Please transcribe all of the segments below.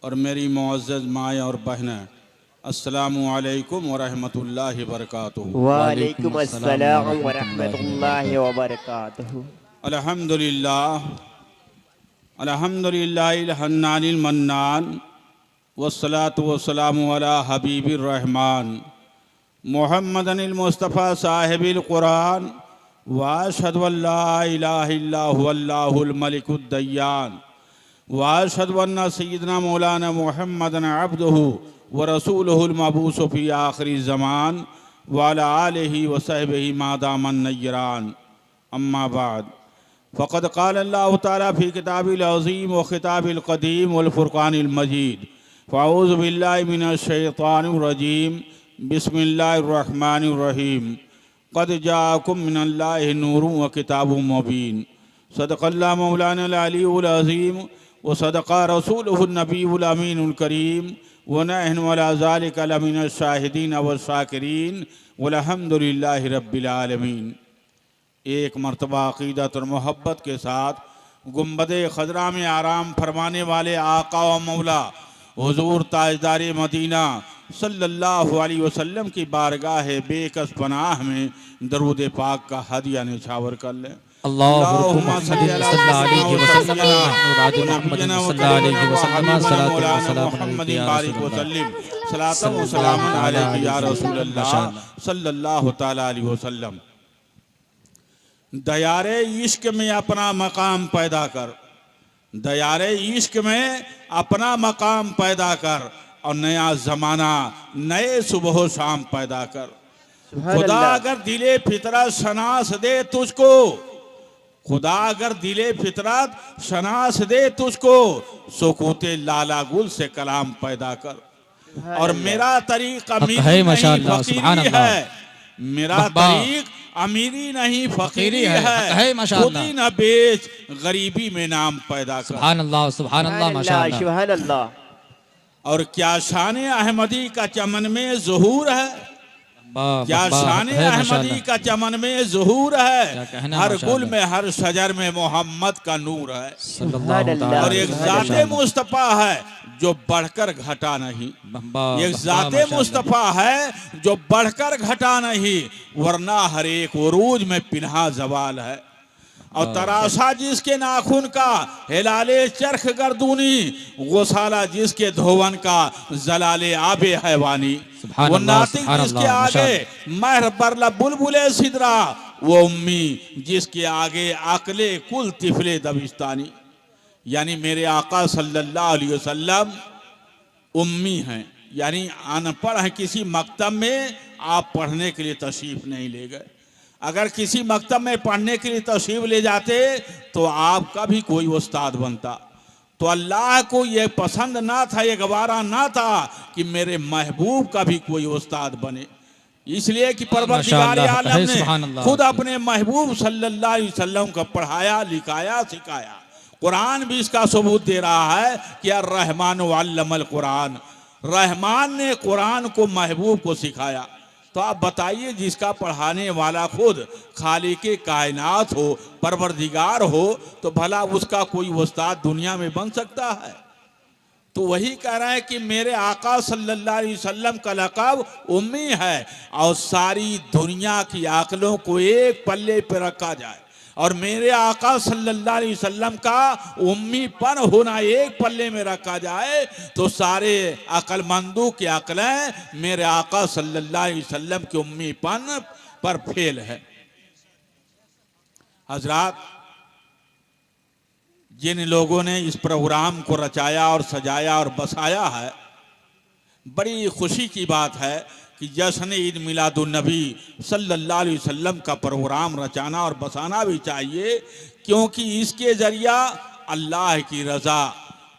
और मेरी मुअज़्ज़ज़ माएँ और बहनें, अस्सलामु अलैकुम व रहमतुल्लाहि व बरकातुहू। वालेकुम अस्सलाम व रहमतुल्लाहि व बरकातुहू। अल्हम्दुलिल्लाह अल्हम्दुलिल्लाहिल हन्नानिल मन्नान वस्सलातु वस्सलामु अला हबीबिर रहमान मुहम्मदिल मुस्तफ़ा साहिबिल कुरान व अशहदु अल्ला इलाहा इल्ला हुवल्लाहुल मलिकुद दय्यान व अशहदु अन्ना सय्यिदना मौलाना मुहम्मदन अब्दुहु व रसूलुहुल मबूस फ़ी आखिरी ज़मान व अला आलिहि व सहबिहि मा दामन नय्यरान। अम्मा बाद फ़क़द क़ाल अल्लाहु तआला फ़ी किताबिल अज़ीम व खिताबिल क़दीम वल फ़ुरक़ानिल मजीद फ़अऊज़ु बिल्लाहि मिनश शैतानिर रजीम बिस्मिल्लाहिर रहमानिर रहीम क़द जाअकुम मिनल्लाहि नूरुन व किताबुम मुबीन सदक़ल्लाहु मौलाना अल-अलीयुल अज़ीम व सदक़ा रसूलुहुन नबियुल अमीनुल करीम व नहनु अला ज़ालिका लमिनश शाहिदीन व शाकिरीन वल्हम्दुलिल्लाहि रब्बिल आलमीन। एक मरतबा अक़ीदत और मोहब्बत के साथ गुंबदे खजरा में आराम फरमाने वाले आका व मौला हुजूर ताजदार मदीना सल्लल्लाहु अलैहि वसल्लम की बारगाह बेकस पनाह में दरूद पाक का हदिया निछावर कर लें। अल्लाहुम्मा सल्ली अला मुहम्मदिन बारिक व सल्लिम सलातन व सलामन अलैहि या रसूलल्लाह सल्लल्लाहु तआला अलैहि वसल्लम। दयारे इश्क में अपना मकाम पैदा कर, दयारे इश्क में अपना मकाम पैदा कर और नया ज़माना नए सुबह शाम पैदा कर। खुदा अगर दिले फितरत शनास दे तुझको, खुदा अगर दिले फितरत शनास दे तुझको, सुकूते लाला गुल से कलाम पैदा कर। और मेरा तरीक़ अमीरी नहीं फ़कीरी है, मेरा तरीक़ अमीरी नहीं फ़कीरी है, खुद ही न बेच गरीबी में नाम पैदा कर। सुभान अल्लाह, सुभान अल्लाह, माशाअल्लाह, सुभान अल्लाह। और क्या शान अहमदी का चमन में ज़ुहूर है, क्या शान अहमदी का चमन में ज़ुहूर है, हर गुल में हर शजर में मोहम्मद का नूर है। और एक ज़ाते मुस्तफ़ा है जो बढ़कर घटा नहीं, एक ज़ाते मुस्तफ़ा है जो बढ़कर घटा नहीं, वरना हर एक उरूज में पिन्हा जवाल है। और तराशा जिसके नाखून का हिलाले चरख गर्दूनी, गुसाला जिसके धोवन का जलाले आबे हैवानी, वो नातिक जिसके आगे महर बरला बुलबुले सिदरा, वो उम्मी जिसके आगे अकले कुल तिफले दबिस्तानी। यानी मेरे आका सल्लल्लाहु अलैहि वसल्लम उम्मी हैं, यानी अनपढ़ हैं। किसी मकतब में आप पढ़ने के लिए तशरीफ नहीं ले गए, अगर किसी मकतब में पढ़ने के लिए तशरीफ ले जाते तो आपका भी कोई उस्ताद बनता। तो अल्लाह को ये पसंद ना था, ये गवारा ना था कि मेरे महबूब का भी कोई उस्ताद बने, इसलिए कि परवरदिगार आलम ने खुद अपने महबूब सल्लल्लाहु अलैहि वसल्लम को पढ़ाया, लिखाया, सिखाया। कुरान भी इसका सबूत दे रहा है कि अर्रहमान अल्लमल कुरान, रहमान ने कुरान को महबूब को सिखाया। तो आप बताइए, जिसका पढ़ाने वाला खुद खालिके कायनात हो, परवरदिगार हो, तो भला उसका कोई उस्ताद दुनिया में बन सकता है? तो वही कह रहे हैं कि मेरे आका सल्लल्लाहु अलैहि वसल्लम का लक़ब उम्मी है, और सारी दुनिया की अक़लों को एक पल्ले पर रखा जाए और मेरे आका सल्लल्लाहु अलैहि वसल्लम का उम्मीपन होना एक पल्ले में रखा जाए, तो सारे अक्लमंदों की अक्लें मेरे आका सल्लल्लाहु अलैहि वसल्लम के उम्मीपन पर फेल है। हजरात, जिन लोगों ने इस प्रोग्राम को रचाया और सजाया और बसाया है, बड़ी खुशी की बात है कि जश्न ईद मिलादुन्नबी सल्लल्लाहु अलैहि वसल्लम का प्रोग्राम रचाना और बसाना भी चाहिए, क्योंकि इसके जरिया अल्लाह की रज़ा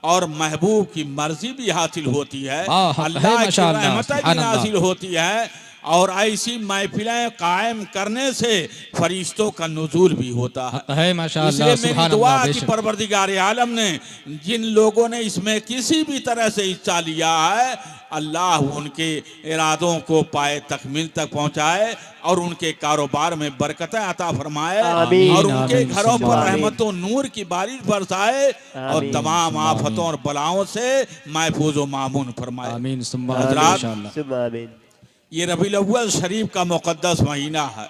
और महबूब की मर्जी भी हासिल होती है, अल्लाह की रहमत भी हासिल होती है। और ऐसी महफिलें कायम करने से फरिश्तों का नुज़ूल भी होता है। माशाअल्लाह, इसलिए मेरी दुआ है कि परवरदिगार आलम ने जिन लोगों ने इसमें किसी भी तरह से हिस्सा लिया है, अल्लाह उनके इरादों को पाए तकमील तक पहुंचाए और उनके कारोबार में बरकतें अता फरमाए और उनके घरों पर रहमतों नूर की बारिश बरसाए और तमाम आफतों और बलाओं से महफूज व मामून फरमाए। हज़रात, ये रबीउल अव्वल शरीफ का मुक़द्दस महीना है।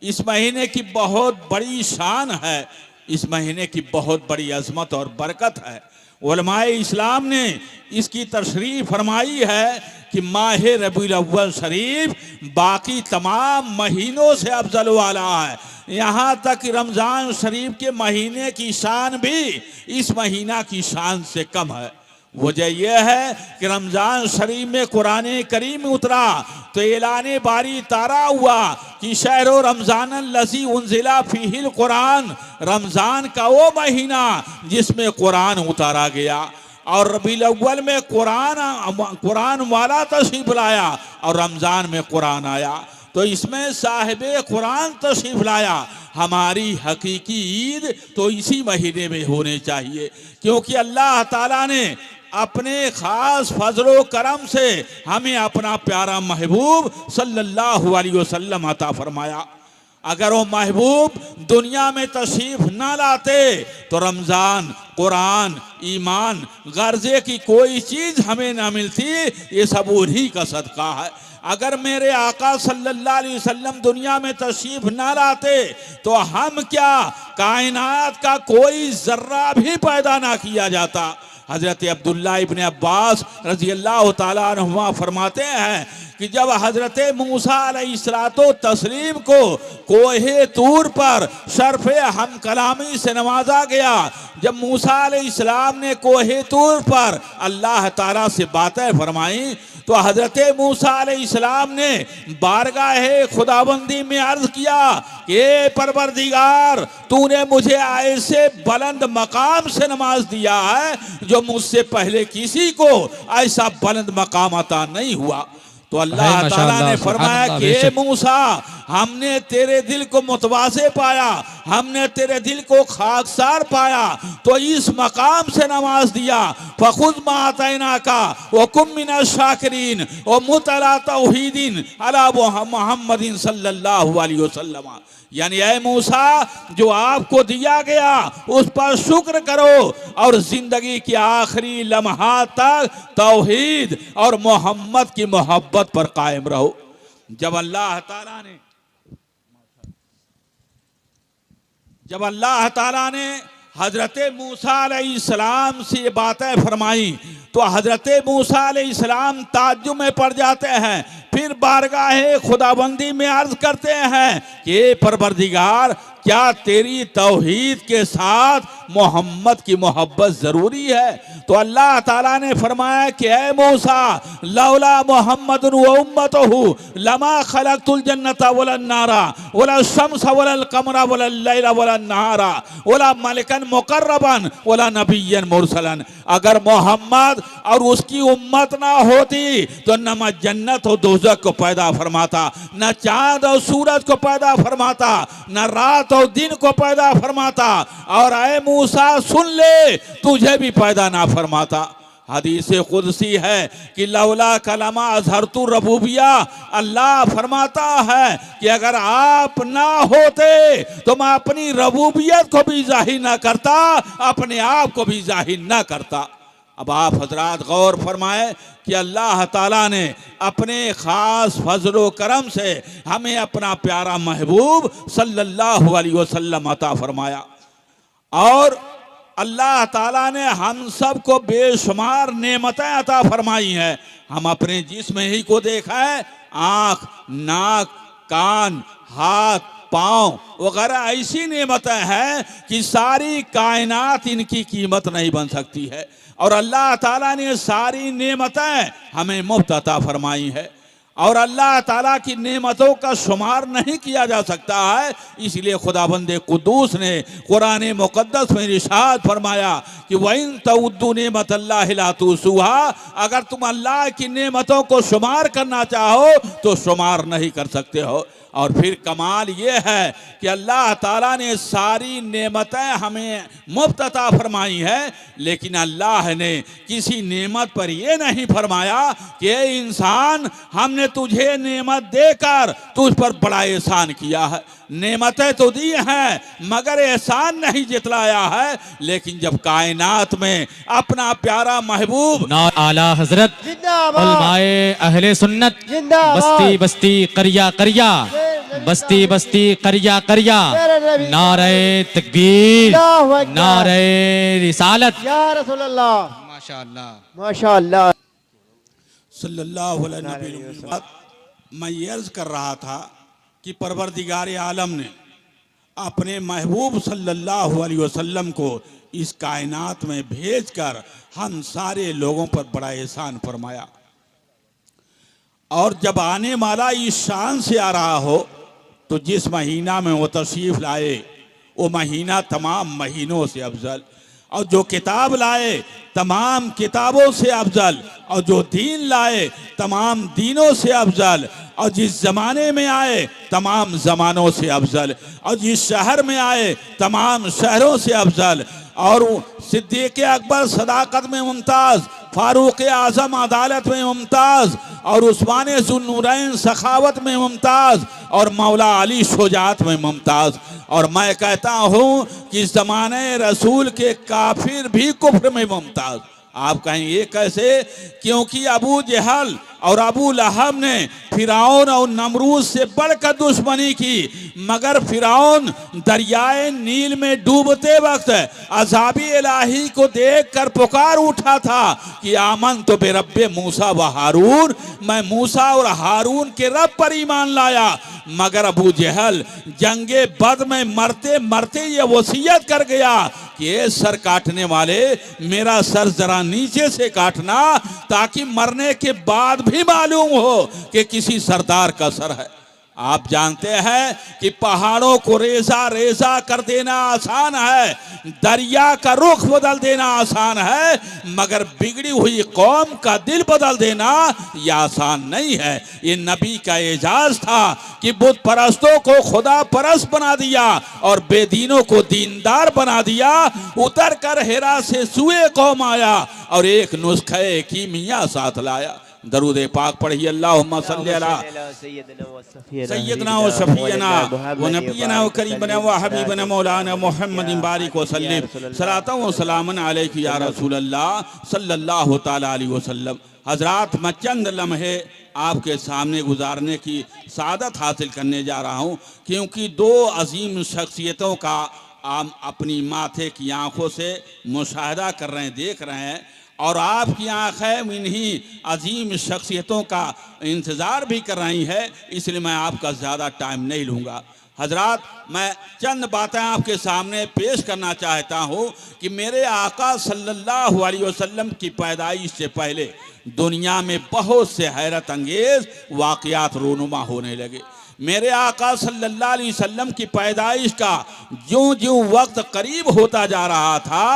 इस महीने की बहुत बड़ी शान है, इस महीने की बहुत बड़ी अज़मत और बरकत है। उलमाए इस्लाम ने इसकी तशरीह फरमाई है कि माह रबीउल अव्वल शरीफ बाकी तमाम महीनों से अफजल वाला है। यहाँ तक कि रमज़ान शरीफ के महीने की शान भी इस महीना की शान से कम है। वजह यह है कि रमज़ान शरीफ में कुरान करीम उतरा तो ऐलाने बारी तारा हुआ कि शहरो रमज़ान लज़ी उन्ज़िला फ़ीहिल कुरान, रमज़ान का वो महीना जिसमें कुरान उतारा गया। और रबीउल अव्वल में कुरान वाला तशरीफ़ लाया और रमज़ान में कुरान आया, तो इसमें साहिबे कुरान तशरीफ़ लाया। हमारी हकीकी ईद तो इसी महीने में होनी चाहिए, क्योंकि अल्लाह ताला ने अपने ख़ास फजलो करम से हमें अपना प्यारा महबूब सल्लल्लाहु अलैहि वसल्लम अता फरमाया। अगर वो महबूब दुनिया में तशरीफ़ ना लाते तो रमज़ान, कुरान, ईमान, गर्जे की कोई चीज़ हमें ना मिलती। ये सब उन्हीं का सदका है। अगर मेरे आका सल्लल्लाहु अलैहि वसल्लम दुनिया में तशरीफ़ ना लाते तो हम क्या, कायनात का कोई ज़र्रा भी पैदा ना किया जाता। हज़रत अब्दुल्ला इब्न अब्बास रज़ी अल्लाह ताला अन्हुमा फरमाते हैं कि जब हज़रत मूसा अलैहिस्सलातो तस्लीम को कोहे तूर पर शर्फ़े हम कलामी से नवाजा गया, जब मूसा अलैहिस्सलाम ने कोहे तूर पर अल्लाह ताला से बातें फरमाई तो हज़रत मूसा अलैहिस्सलाम ने बारगाहे खुदाबंदी में अर्ज़ किया कि परवरदिगार, तूने मुझे ऐसे बुलंद मकाम से नमाज दिया है जो मुझसे पहले किसी को ऐसा बुलंद मकाम अता नहीं हुआ। तो अल्लाह ताला ने फरमाया कि मूसा, हमने तेरे दिल को मुतवाज़े पाया, हमने तेरे दिल को खाकसार पाया, तो इस मकाम से नमाज दिया। फ़ख़ुज़ मा आतैनाका व कुम मिनश शाकिरीन व मुतला तौहीदिन अला मुहम्मदिन सल्लल्लाहु अलैहि वसल्लम। यानी ऐ मूसा, जो आपको दिया गया उस पर शुक्र करो और जिंदगी के आखिरी लम्हा तक तौहीद और मोहम्मद की मोहब्बत पर कायम रहो। जब अल्लाह ताला ने हज़रत मूसा अलैहिस्सलाम से ये बातें फरमाई तो हज़रत मूसा अलैहिस्सलाम ताज्जुब में पड़ जाते हैं। फिर बारगाहे खुदाबंदी में अर्ज करते हैं कि परवरदिगार, क्या तेरी तौहीद के साथ मोहम्मद की मोहब्बत ज़रूरी है? तो अल्लाह ताला ने फरमाया कि ऐ मूसा, लौला मोहम्मदुन व उम्मतहु लमा खलक़तुल जन्नता वलन नारा वला शम्स वलल कमरा वलल लैला वलन नहारा वला मलकन मुकर्रबन वला नबिय्यन मुरसलन। अगर मोहम्मद और उसकी उम्मत ना होती तो न मैं जन्नत और दोज़ख को पैदा फरमाता, न चाँद और सूरज को पैदा फरमाता, न रात और दिन को पैदा फरमाता, और ऐ मूसा सुन ले, तुझे भी पैदा ना फरमाता। हदीस कुदसी है कि लौला कलमा अज़हरतु रबूबिया, अल्लाह फरमाता है कि अगर आप ना होते तो मैं अपनी रबूबियत को भी ज़ाहिर ना करता, अपने आप को भी ज़ाहिर ना करता। अब आप हजरात गौर फरमाए कि अल्लाह ताला ने अपने ख़ास फजलो करम से हमें अपना प्यारा महबूब सल्लल्लाहु अलैहि वसल्लम अता फरमाया, और अल्लाह ताला ने हम सब को बेशुमार नेमतें अता फरमाई हैं। हम अपने जिस्म ही को देखा है, आँख, नाक, कान, हाथ, पाँव वगैरह ऐसी नेमतें हैं कि सारी कायनात इनकी कीमत नहीं बन सकती है, और अल्लाह ताला ने सारी नेमतें हमें मुफ्त अता फरमाई है। और अल्लाह ताला की नेमतों का शुमार नहीं किया जा सकता है। इसलिए खुदाबंदे कुद्दूस ने कुरान मुकद्दस में इरशाद फरमाया कि वइन तउद्दू नेमतल्लाहि ला तुसूहा, अगर तुम अल्लाह की नेमतों को शुमार करना चाहो तो शुमार नहीं कर सकते हो। और फिर कमाल ये है कि अल्लाह ताला ने सारी नेमतें हमें मुफ्त अता फरमाई है, लेकिन अल्लाह ने किसी नेमत पर ये नहीं फरमाया कि ए इंसान, हमने तुझे नेमत देकर तुझ पर बड़ा एहसान किया है। नेमतें तो दी हैं मगर एहसान नहीं जितलाया है। लेकिन जब कायनात में अपना प्यारा महबूब आला हजरत उलमाए अहले सुन्नत बस्ती बस्ती करिया करिया बस्ती बस्ती करिया करिया नारे तकबीर नारे रिसालत या रसूल अल्लाह माशाअल्लाह माशाअल्लाह सल्लल्लाहु अलैहि वसल्लम। मैं ये अर्ज कर रहा था कि परवरदिगार आलम ने अपने महबूब सल्लल्लाहु अलैहि वसल्लम को इस कायनात में भेजकर हम सारे लोगों पर बड़ा एहसान फरमाया। और जब आने वाला इस शान से आ रहा हो तो जिस महीना में वो तशरीफ लाए वो महीना तमाम महीनों से अफजल, और जो किताब लाए तमाम किताबों से अफजल, और जो दीन लाए तमाम दीनों से अफजल, और जिस ज़माने में आए तमाम ज़मानों से अफजल, और जिस शहर में आए तमाम शहरों से अफजल, और सिद्दीक़ अकबर सदाकत में मुमताज़, फारूक आज़म अदालत में मुमताज़, और उस्मान ज़ुन्नूरैन सखावत में मुमताज़, और मौला अली शुजाअत में मुमताज़। और मैं कहता हूँ कि ज़माने रसूल के काफिर भी कुफ्र में मुमताज़। आप कहें ये कैसे? क्योंकि अबू जहल और अबू लहब ने फिरौन और नमरूद से बढ़कर दुश्मनी की, मगर फिरौन दरियाए नील में डूबते वक्त अज़ाबी इलाही को देखकर पुकार उठा था कि आमन तो बेरब्बे मूसा व हारून, मैं मूसा और हारून के रब पर ईमान लाया। मगर अबू जहल जंगे बद में मरते मरते ये वसीयत कर गया कि ये सर काटने वाले मेरा सर जरा नीचे से काटना, ताकि मरने के बाद भी मालूम हो कि किसी सरदार का सर है। आप जानते हैं कि पहाड़ों को रेजा रेजा कर देना आसान है, दरिया का रुख बदल देना आसान है, मगर बिगड़ी हुई कौम का दिल बदल देना यह आसान नहीं है। ये नबी का एजाज था कि बुत परस्तों को खुदा परस्त बना दिया और बेदीनों को दीनदार बना दिया। उतर कर हिरा से सुए कौम आया और एक नुस्खे कीमिया साथ लाया। दरूद पाक पढ़िए, अल्लाहुम्मा सल्ली अला सय्यदना व शफीना व नबीना व करीमना व हबीबना मौलाना मुहम्मदिन बारिक व सल्लिम सलाता व सलामन अलैका या रसूल अल्लाह सल्लल्लाहु तआला अलैहि वसल्लम। हजरात, मैं चंद लम्हे आपके सामने गुजारने की सादत हासिल करने जा रहा हूँ, क्योंकि दो अजीम शख्सियतों का आप अपनी माथे की आंखों से मुशाहिदा कर रहे हैं, देख रहे हैं, और आपकी आँखें इन्हीं अजीम शख्सियतों का इंतज़ार भी कर रही है। इसलिए मैं आपका ज़्यादा टाइम नहीं लूँगा। हजरात, मैं चंद बातें आपके सामने पेश करना चाहता हूँ कि मेरे आका सल्लल्लाहु अलैहि वसल्लम की पैदाइश से पहले दुनिया में बहुत से हैरत अंगेज़ वाक़यात रूनुमा होने लगे। मेरे आका सल्लल्लाहु अलैहि वसल्लम की पैदाइश का ज्यों ज्यों वक्त करीब होता जा रहा था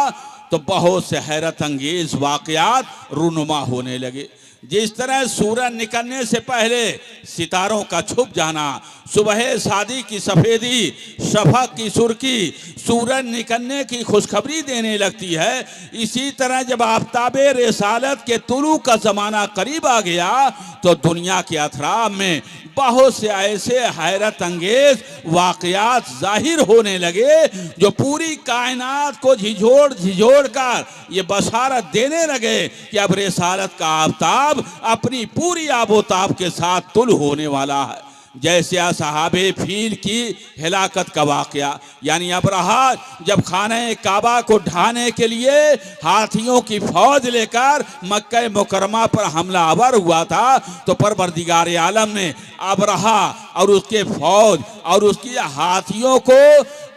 तो बहुत से हैरत अंगेज वाक़यात रूनुमा होने लगे। जिस तरह सूरज निकलने से पहले सितारों का छुप जाना, सुबह शादी की सफ़ेदी, शफक की सुर्खी सूरज निकलने की खुशखबरी देने लगती है, इसी तरह जब आफ़ताबे रिसालत के तुलू का ज़माना करीब आ गया तो दुनिया के अतराफ में बहुत से ऐसे हैरत अंगेज वाक़यात ज़ाहिर होने लगे जो पूरी कायनात को झिझोड़ झिझोड़ कर ये बशारत देने लगे कि अब रिसालत का आफ़ताब अपनी पूरी आबोताब के साथ तुल होने वाला है। जैसे असहाबे फील की हिलाकत का वाक़या, यानी अबरहा जब खाने काबा को ढाने के लिए हाथियों की फौज लेकर मक्का मुकरमा पर हमला आवर हुआ था, तो परवरदिगार आलम ने अबरहा और उसके फौज और उसकी हाथियों को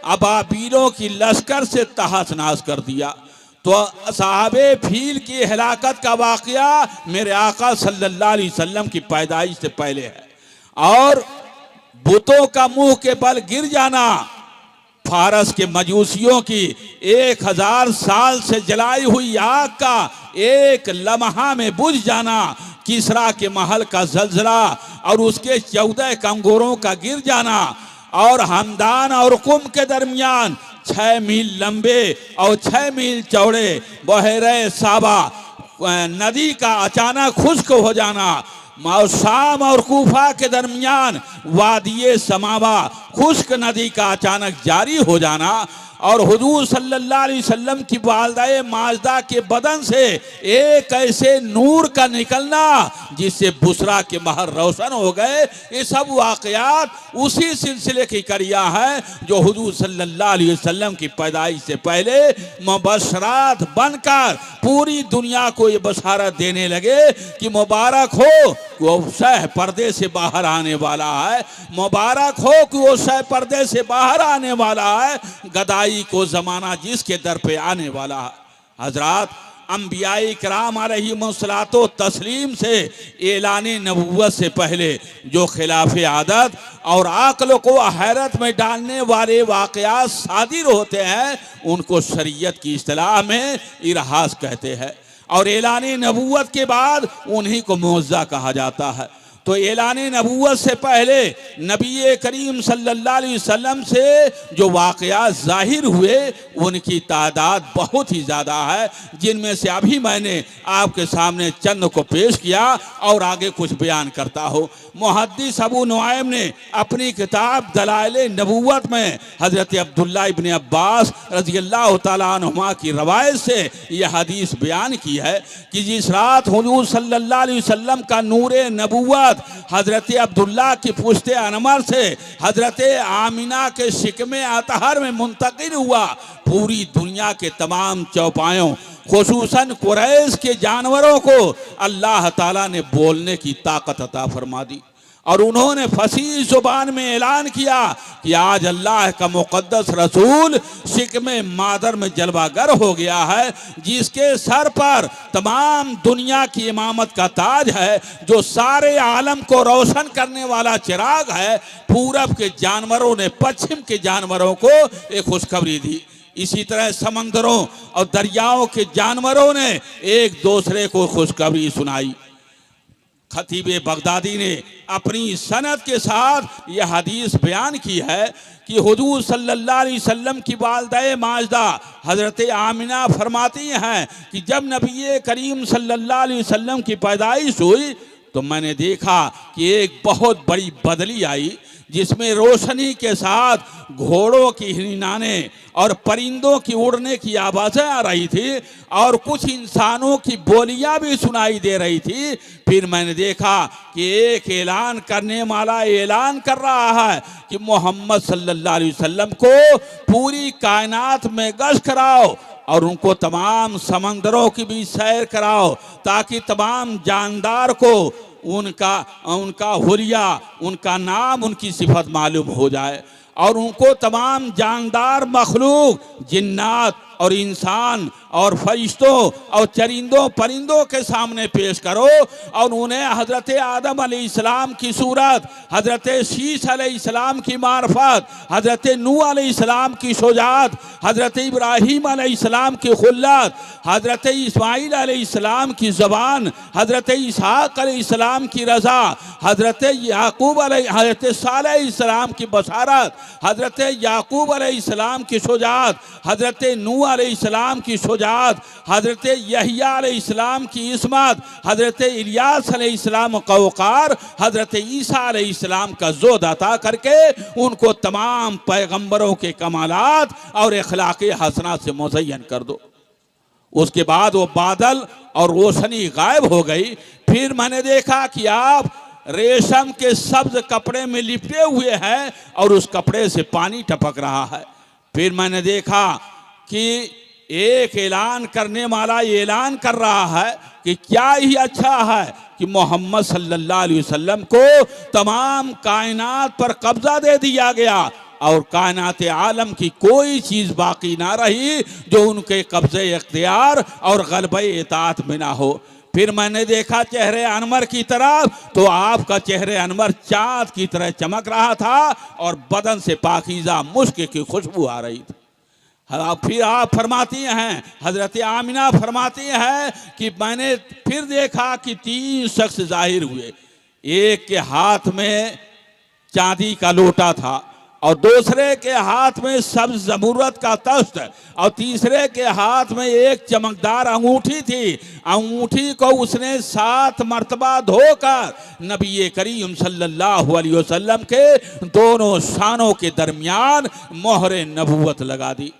अबाबीलों की लश्कर से तहस नहस कर दिया। तो साहबे फील की हलाकत का वाकया मेरे आका सल्लल्लाहु अलैहि वसल्लम की पैदाइश से पहले है। और बुतों का मुंह के बल गिर जाना, फारस के मजूसियों की 1000 साल से जलाई हुई आग का एक लम्हा में बुझ जाना, किसरा के महल का जलजला और उसके 14 कंगोरों का गिर जाना, और हमदान और कुम के दरमियान 6 मील लंबे और 6 मील चौड़े बहरे साबा नदी का अचानक खुश्क हो जाना, शाम और कूफा के दरमियान वादिये समावा खुश्क नदी का अचानक जारी हो जाना, और हुजूर सल्लल्लाहु अलैहि वसल्लम की वालदाए माजदा के बदन से एक ऐसे नूर का निकलना जिससे बुसरा के महर रोशन हो गए। ये सब वाकयात उसी सिलसिले की करिया है जो हुजूर सल्लल्लाहु अलैहि वसल्लम की पैदाइश से पहले मुबशरात बनकर पूरी दुनिया को ये बशारत देने लगे कि मुबारक हो कि वो शह पर्दे से बाहर आने वाला है, मुबारक हो कि वो शह पर्दे से बाहर आने वाला है, गदाई को जमाना जिसके दर पे आने वाला है। हजरात, अंबियाई कराम अलैहिमुस्सलातो तस्लीम से ऐलाने नबुव्वत से पहले जो खिलाफ आदत और अक्ल को हैरत में डालने वाले वाकयात सादिर होते हैं उनको शरीयत की इस्तिलाह में इरहास कहते हैं, और ऐलाने नबुव्वत के बाद उन्हीं को मुअज्जा कहा जाता है। तो ऐलाने नबुव्वत से पहले नबी करीम सल्लल्लाहु अलैहि वसल्लम से जो वाक़यात ज़ाहिर हुए उनकी तादाद बहुत ही ज़्यादा है, जिनमें से अभी मैंने आपके सामने चंद को पेश किया और आगे कुछ बयान करता हो। मुहद्दिस अबू नुआइम ने अपनी किताब दलाइल नबुव्वत में हज़रत अब्दुल्ला इब्न अब्बास रज़ियल्लाहु ताला अन्हुमा की रवायत से यह हदीस बयान की है कि जिस रात हुजूर सल्लल्लाहु अलैहि वसल्लम का नूरे नबुव्वत हजरत अब्दुल्ला की पुश्ते अनमर से हजरत आमिना के शिकमे अतहर में मुंतकिल हुआ, पूरी दुनिया के तमाम चौपायों खुसूसन कुरैश के जानवरों को अल्लाह ताला ने बोलने की ताकत अता फरमा दी, और उन्होंने फसीह जुबान में ऐलान किया कि आज अल्लाह का मुक़द्दस रसूल शिकमे मादर में जलवागर हो गया है, जिसके सर पर तमाम दुनिया की इमामत का ताज है, जो सारे आलम को रोशन करने वाला चिराग है। पूरब के जानवरों ने पश्चिम के जानवरों को एक खुशखबरी दी, इसी तरह समंदरों और दरियाओं के जानवरों ने एक दूसरे को खुशखबरी सुनाई। खतीब बगदादी ने अपनी सनद के साथ यह हदीस बयान की है कि हुजूर सल्लल्लाहु अलैहि वसल्लम की वालिदा माजदा हज़रत आमिना फरमाती हैं कि जब नबी करीम सल्लल्लाहु अलैहि वसल्लम की पैदाइश हुई तो मैंने देखा कि एक बहुत बड़ी बदली आई, जिसमें रोशनी के साथ घोड़ों की हिरनाने और परिंदों की उड़ने की आवाज़ें आ रही थी और कुछ इंसानों की बोलियां भी सुनाई दे रही थी। फिर मैंने देखा कि एक ऐलान करने वाला ऐलान कर रहा है कि मोहम्मद सल्लल्लाहु अलैहि वसल्लम को पूरी कायनात में गश्त कराओ और उनको तमाम समंदरों की भी सैर कराओ, ताकि तमाम जानदार को उनका हुलिया, उनका नाम, उनकी सिफत मालूम हो जाए, और उनको तमाम जानदार मखलूक, जिन्नात और इंसान और फरिश्तों और चरिंदों परिंदों के सामने पेश करो, और उन्हें हज़रत आदम अलैहिस्सलाम की सूरत, हज़रत शीश अलैहिस्सलाम की मार्फत, हज़रत नूह अलैहिस्सलाम की शुजाअत, हज़रत इब्राहीम अलैहिस्सलाम की खुल्लत, हज़रत इस्माईल अलैहिस्सलाम की ज़बान, हज़रत इसहाक़ अलैहिस्सलाम की रज़ा, हज़रत सालेह अलैहिस्सलाम की बशारत, हज़रत याकूब अलैहिस्सलाम की शुजाअत, हज़रत नूह अलैहिस्सलाम की शुजाअत, हज़रत यहया अलैहिस्सलाम की इस्मत, हज़रत इलियास अलैहिस्सलाम का वक़ार, हज़रत ईसा अलैहिस्सलाम का ज़ोद अता करके उनको तमाम पैगंबरों के कमालात और अखलाक़े हसनात से मुज़य्यन कर दो। उसके बाद वो बादल और रोशनी गायब हो गई। फिर मैंने देखा कि आप रेशम के सब्ज कपड़े में लिपटे हुए हैं और उस कपड़े से पानी टपक रहा है। फिर मैंने देखा कि एक ऐलान करने वाला ऐलान कर रहा है कि क्या ही अच्छा है कि मोहम्मद सल्लल्लाहु अलैहि वसल्लम को तमाम कायनात पर कब्जा दे दिया गया, और कायनात आलम की कोई चीज़ बाकी ना रही जो उनके कब्ज़े इख्तियार और ग़लबे इताअत में ना हो। फिर मैंने देखा चेहरे अनवर की तरफ, तो आपका चेहरे अनवर चाँद की तरह चमक रहा था और बदन से पाकीज़ा मुश्क की खुशबू आ रही थी। फिर आप फरमाती हैं, हज़रत आमिना फरमाती हैं कि मैंने फिर देखा कि 3 शख्स जाहिर हुए। एक के हाथ में चांदी का लोटा था और दूसरे के हाथ में सब्ज़ ज़मूरत का तख्त और तीसरे के हाथ में एक चमकदार अंगूठी थी। अंगूठी को उसने 7 मरतबा धोकर नबी करीम सल्लल्लाहु अलैहि वसल्लम के दोनों शानों के दरमियान मोहरे नबूवत लगा दी।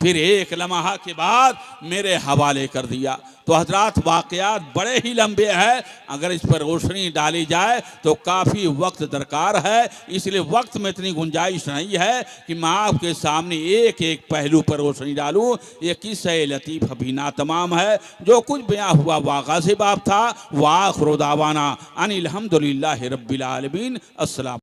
फिर एक लम्हा के बाद मेरे हवाले कर दिया। तो हजरात, वाक़यात बड़े ही लंबे हैं, अगर इस पर रोशनी डाली जाए तो काफ़ी वक्त दरकार है। इसलिए वक्त में इतनी गुंजाइश नहीं है कि मैं आपके सामने एक एक पहलू पर रोशनी डालूँ। ये किस्सा लतीफ़ अभी ना तमाम है। जो कुछ बयां हुआ वाक़ा से बाप था। व आखिर दावाना अनिल हम्दुलिल्लाहि रब्बिल आलमीन। अस्सलाम।